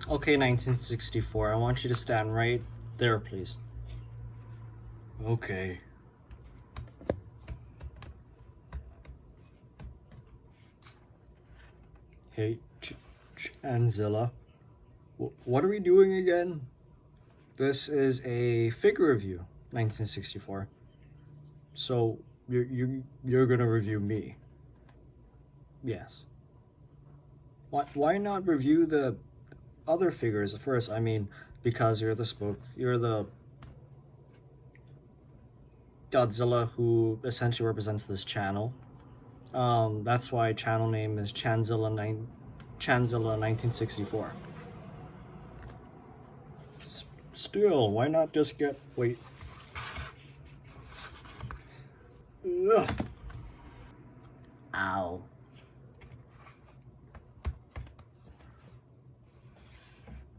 Okay, 1964, I want you to stand right there, please. Okay. Hey, Chanzilla, what are we doing again? This is a figure review, 1964. So you're gonna review me? Yes. Why not review the other figures first? I mean, because you're the Godzilla who essentially represents this channel. That's why channel name is Chanzilla 1964. Still, why not just wait. Ugh. Ow.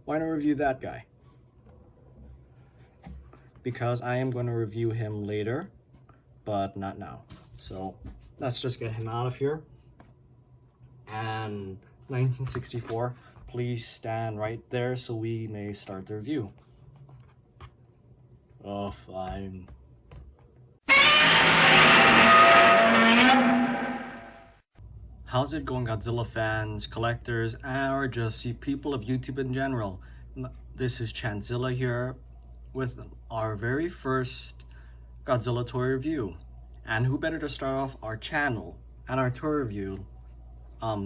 Why not review that guy? Because I am going to review him later, but not now. So let's just get him out of here. And 1964, please stand right there so we may start the review. Oh, fine. How's it going, Godzilla fans, collectors, or just people of YouTube in general? This is Chanzilla here with our very first Godzilla toy review. And who better to start off our channel and our toy review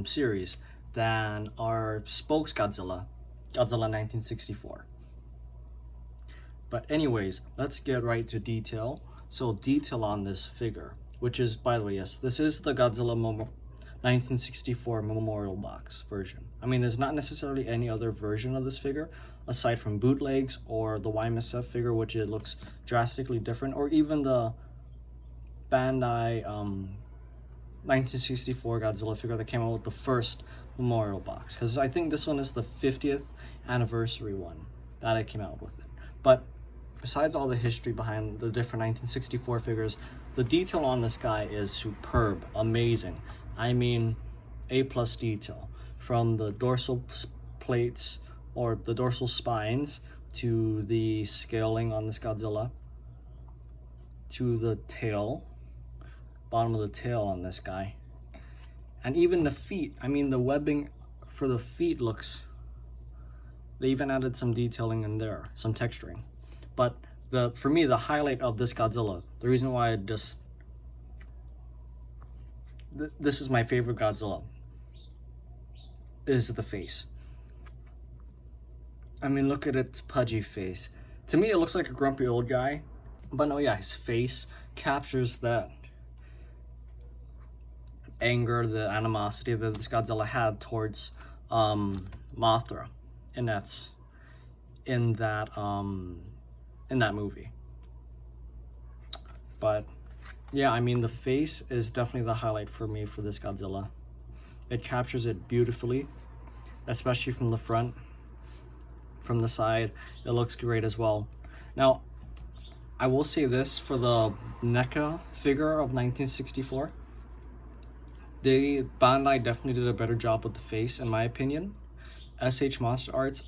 series than our spokes Godzilla, Godzilla 1964. But anyways, let's get right to detail. So detail on this figure, which is, by the way, yes, this is the Godzilla 1964 Memorial Box version. I mean, there's not necessarily any other version of this figure aside from bootlegs or the YMSF figure, which it looks drastically different, or even the Bandai 1964 Godzilla figure that came out with the first Memorial Box, because I think this one is the 50th anniversary one that I came out with it. But besides all the history behind the different 1964 figures, the detail on this guy is superb, amazing. I mean, A+ detail, from the dorsal plates or the dorsal spines to the scaling on this Godzilla to the tail, bottom of the tail on this guy, and even the feet. I mean, the webbing for the feet looks, they even added some detailing in there, some texturing. But for me, the highlight of this Godzilla, the reason why this is my favorite Godzilla, is the face. I mean, look at its pudgy face. To me, it looks like a grumpy old guy, but no, yeah, his face captures that anger, the animosity that this Godzilla had towards Mothra, and that's in that movie. But yeah, I mean, the face is definitely the highlight for me for this Godzilla. It captures it beautifully, especially from the front. From the side, it looks great as well. Now, I will say this for the NECA figure of 1964. Bandai definitely did a better job with the face, in my opinion. SH Monster Arts,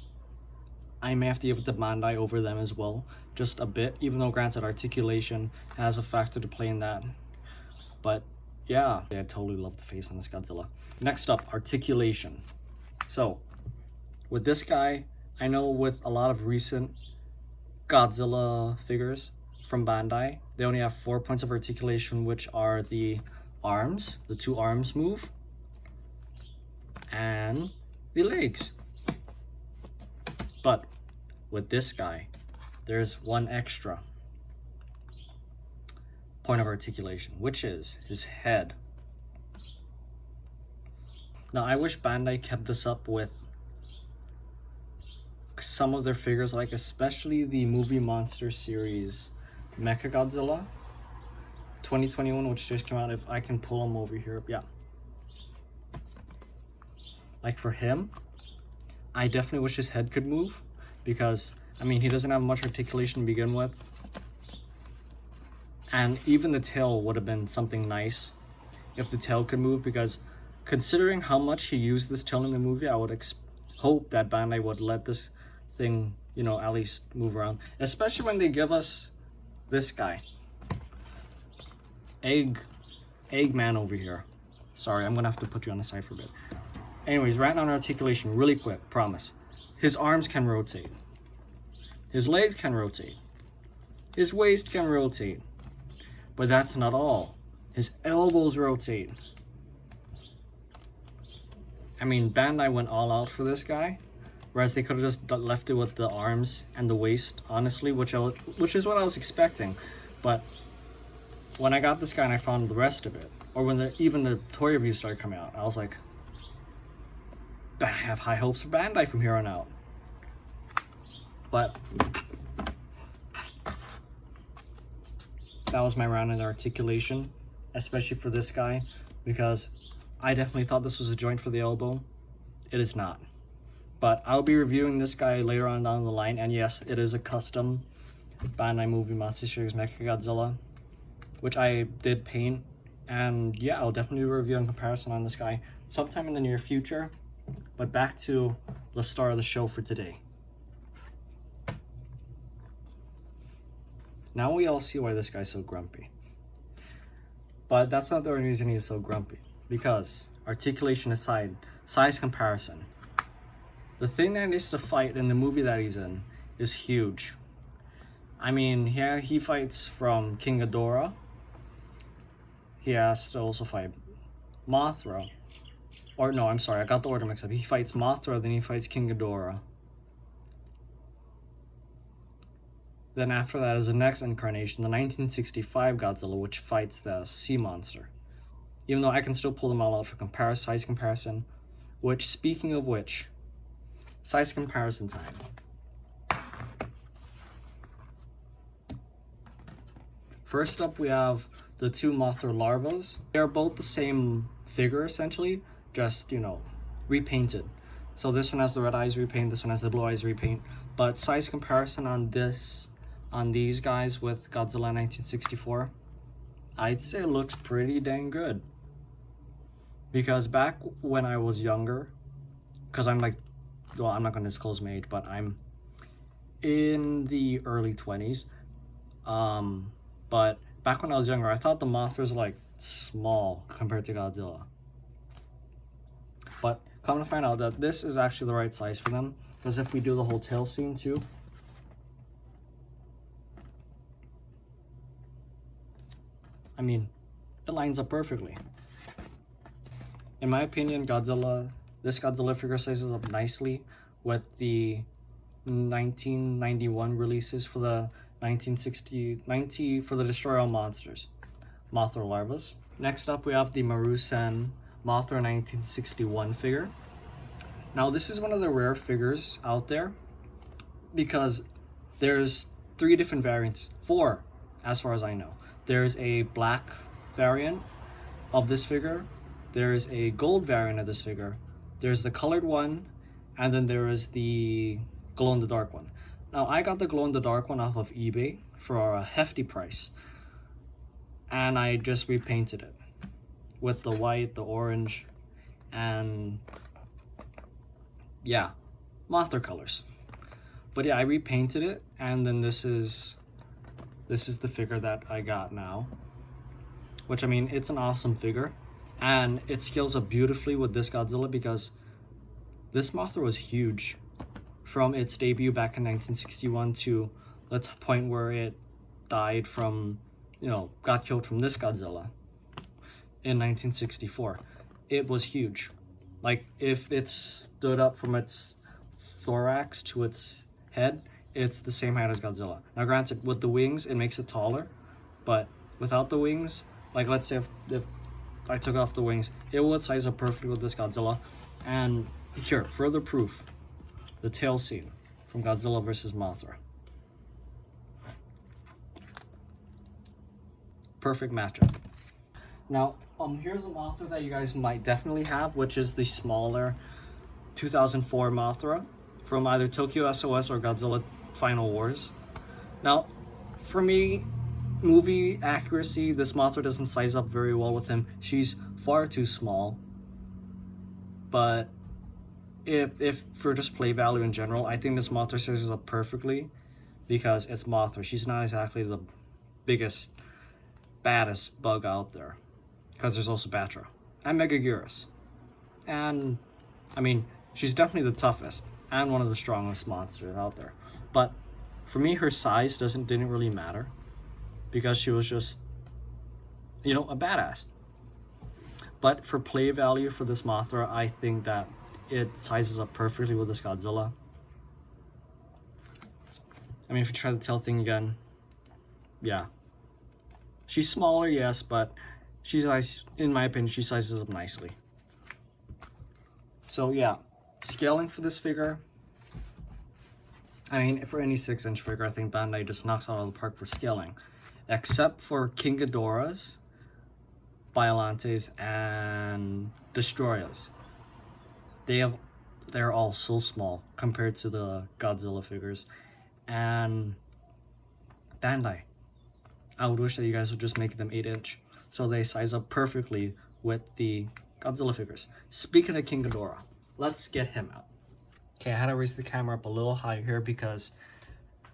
I may have to give it to Bandai over them as well, just a bit, even though granted articulation has a factor to play in that. But yeah, I totally love the face on this Godzilla. Next up, articulation. So with this guy, I know with a lot of recent Godzilla figures from Bandai, they only have 4 points of articulation, which are the arms, the two arms move, and the legs. But with this guy, there's one extra point of articulation, which is his head. Now, I wish Bandai kept this up with some of their figures, like especially the Movie Monster series Mechagodzilla 2021, which just came out. If I can pull him over here, yeah. Like for him, I definitely wish his head could move, because I mean, he doesn't have much articulation to begin with, and even the tail would have been something nice if the tail could move, because considering how much he used this tail in the movie, I would hope that Bandai would let this thing, you know, at least move around. Especially when they give us this guy. Eggman over here. Sorry, I'm gonna have to put you on the side for a bit. Anyways, right on articulation, really quick, promise. His arms can rotate. His legs can rotate. His waist can rotate. But that's not all. His elbows rotate. I mean, Bandai went all out for this guy, whereas they could have just left it with the arms and the waist, honestly, which is what I was expecting. But when I got this guy and I found the rest of it, or when even the toy reviews started coming out, I was like, I have high hopes for Bandai from here on out. But that was my round in the articulation, especially for this guy, because I definitely thought this was a joint for the elbow. It is not. But I'll be reviewing this guy later on down the line, and yes, it is a custom Bandai Movie Monster Series Mechagodzilla, which I did paint, and yeah, I'll definitely do a review in comparison on this guy sometime in the near future. But back to the star of the show for today. Now we all see why this guy's so grumpy. But that's not the only reason he's so grumpy. Because, articulation aside, size comparison. The thing that needs to fight in the movie that he's in is huge. I mean, here he fights from King Ghidorah. He has to also fight Mothra. Or no, I'm sorry, I got the order mixed up. He fights Mothra, then he fights King Ghidorah. Then after that is the next incarnation, the 1965 Godzilla, which fights the sea monster. Even though I can still pull them all out for size comparison, which, speaking of which, size comparison time. First up, we have the two Mothra larvas. They are both the same figure, essentially, just, you know, repainted. So this one has the red eyes repaint, this one has the blue eyes repaint. But size comparison on these guys with Godzilla 1964, I'd say it looks pretty dang good. Because back when I was younger, because I'm like, well, I'm not going to disclose my age, but I'm in the early 20s. But back when I was younger, I thought the Mothras were like small compared to Godzilla. But come to find out that this is actually the right size for them, because if we do the whole tail scene too, I mean, it lines up perfectly. In my opinion, this Godzilla figure sizes up nicely with the 1991 releases for the 1990 for the Destroy All Monsters, Mothra larvas. Next up, we have the Marusen Mothra 1961 figure. Now, this is one of the rare figures out there because there's 3 different variants, 4 as far as I know. There's a black variant of this figure, there's a gold variant of this figure, there's the colored one, and then there is the glow-in-the-dark one. Now, I got the glow-in-the-dark one off of eBay for a hefty price, and I just repainted it with the white, the orange, and yeah, Mothra colors. But yeah, I repainted it, and then this is the figure that I got now, which, I mean, it's an awesome figure, and it scales up beautifully with this Godzilla because this Mothra was huge from its debut back in 1961 to the point where it died from, you know, got killed from this Godzilla in 1964. It was huge. Like, if it stood up from its thorax to its head, it's the same height as Godzilla. Now, granted, with the wings, it makes it taller, but without the wings, like, let's say if I took off the wings, it would size up perfectly with this Godzilla. And here, further proof, the tail scene from Godzilla vs. Mothra. Perfect matchup. Now, here's a Mothra that you guys might definitely have, which is the smaller 2004 Mothra from either Tokyo SOS or Godzilla Final Wars. Now, for me, movie accuracy, this Mothra doesn't size up very well with him. She's far too small. But if for just play value in general, I think this Mothra sizes up perfectly because it's Mothra. She's not exactly the biggest, baddest bug out there, because there's also Batra and Megaguirus, and I mean she's definitely the toughest and one of the strongest monsters out there. But for me, her size didn't really matter because she was just, you know, a badass. But for play value for this Mothra, I think that it sizes up perfectly with this Godzilla. I mean, if you try the tail thing again, yeah. She's smaller, yes, but in my opinion, she sizes up nicely. So yeah, scaling for this figure, I mean, for any 6-inch figure, I think Bandai just knocks out of the park for scaling. Except for King Ghidorahs, Biolantes, and Destroyers. They're all so small compared to the Godzilla figures. And Bandai, I would wish that you guys would just make them 8-inch so they size up perfectly with the Godzilla figures. Speaking of King Ghidorah, let's get him out. Okay, I had to raise the camera up a little higher here because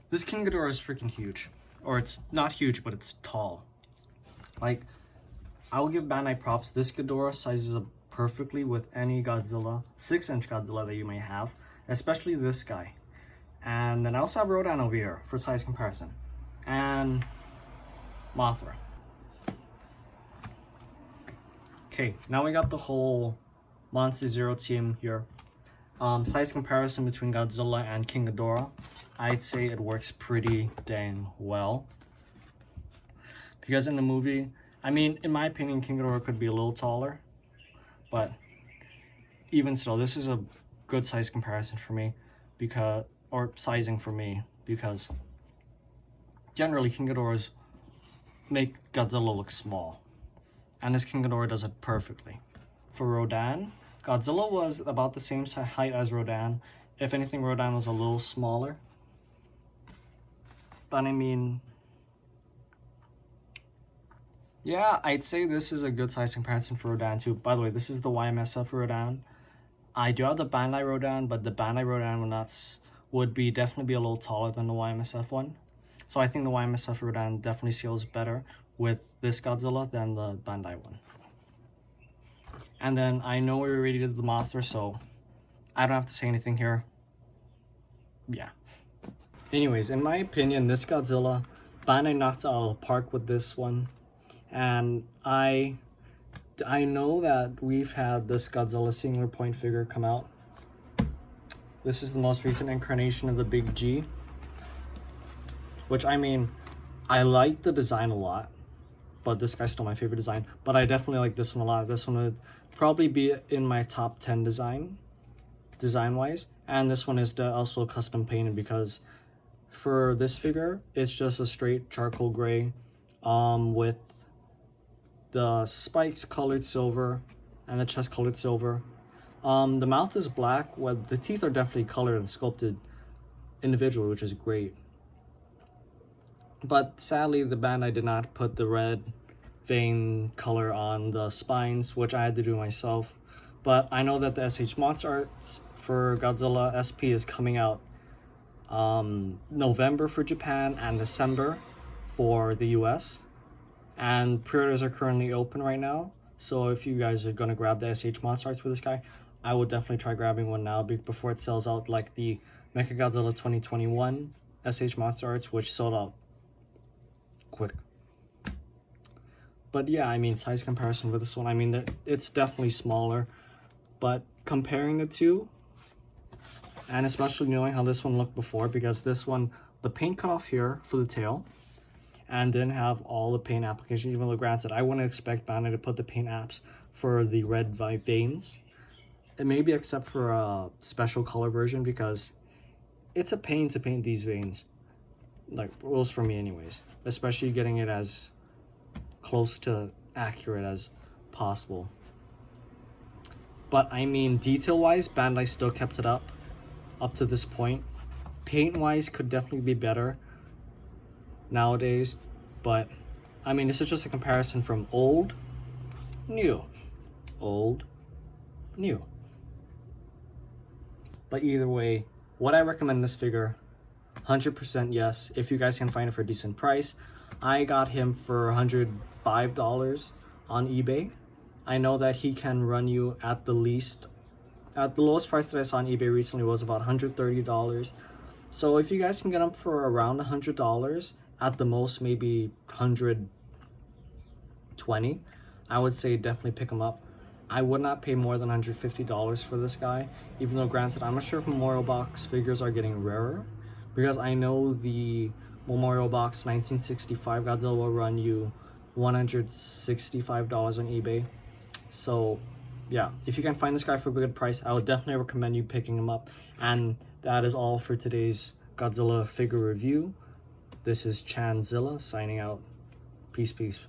this King Ghidorah is freaking huge. Or it's not huge, but it's tall. Like, I will give Bandai props. This Ghidorah sizes up perfectly with any Godzilla, 6-inch Godzilla that you may have, especially this guy. And then I also have Rodan over here for size comparison. And Mothra. Okay, now we got the whole Monster Zero team here. Size comparison between Godzilla and King Ghidorah, I'd say it works pretty dang well. Because in the movie, I mean, in my opinion, King Ghidorah could be a little taller. But even still, this is a good size comparison for me. Or sizing for me. Because generally, King Ghidorahs make Godzilla look small. And this King Ghidorah does it perfectly. For Rodan, Godzilla was about the same height as Rodan. If anything, Rodan was a little smaller. But I mean, yeah, I'd say this is a good size comparison for Rodan too. By the way, this is the YMSF Rodan. I do have the Bandai Rodan, but the Bandai Rodan would definitely be a little taller than the YMSF one. So I think the YMSF Rodan definitely scales better with this Godzilla than the Bandai one. And then I know we already did the Mothra, so I don't have to say anything here. Yeah. Anyways, in my opinion, this Godzilla, Bandai knocked it out of the park with this one. And I know that we've had this Godzilla singular point figure come out. This is the most recent incarnation of the Big G. Which, I mean, I like the design a lot. But this guy's still my favorite design. But I definitely like this one a lot. This one would probably be in my top 10 design-wise. And this one is also custom painted because for this figure, it's just a straight charcoal gray with the spikes colored silver and the chest colored silver. The mouth is black. Well, the teeth are definitely colored and sculpted individually, which is great. But sadly, the Bandai did not put the red vein color on the spines, which I had to do myself. But I know that the SH Monster Arts for Godzilla SP is coming out November for Japan and December for the US. And pre-orders are currently open right now. So if you guys are going to grab the SH Monster Arts for this guy, I would definitely try grabbing one now before it sells out like the Mechagodzilla 2021 SH Monster Arts, which sold out quick. But yeah, I mean, size comparison for this one, I mean, it's definitely smaller. But comparing the two, and especially knowing how this one looked before, because this one, the paint cut off here for the tail, and didn't have all the paint application, even though granted, I wouldn't expect Bandai to put the paint apps for the red veins. It maybe except for a special color version, because it's a pain to paint these veins. Like, rules for me anyways. Especially getting it as close to accurate as possible. But I mean, detail-wise, Bandai still kept it up to this point. Paint-wise could definitely be better nowadays, but I mean, this is just a comparison from old, new, old, new. But either way, would I recommend this figure? 100% yes, if you guys can find it for a decent price. I got him for $105 on eBay. I know that he can run you at the lowest price that I saw on eBay recently was about $130. So if you guys can get him for around $100, at the most maybe $120, I would say definitely pick him up. I would not pay more than $150 for this guy, even though granted, I'm not sure if Memorial Box figures are getting rarer, because I know the Memorial Box 1965 Godzilla will run you $165 on eBay. So yeah, if you can find this guy for a good price, I would definitely recommend you picking him up. And that is all for today's Godzilla figure review. This is Chanzilla signing out. Peace, peace.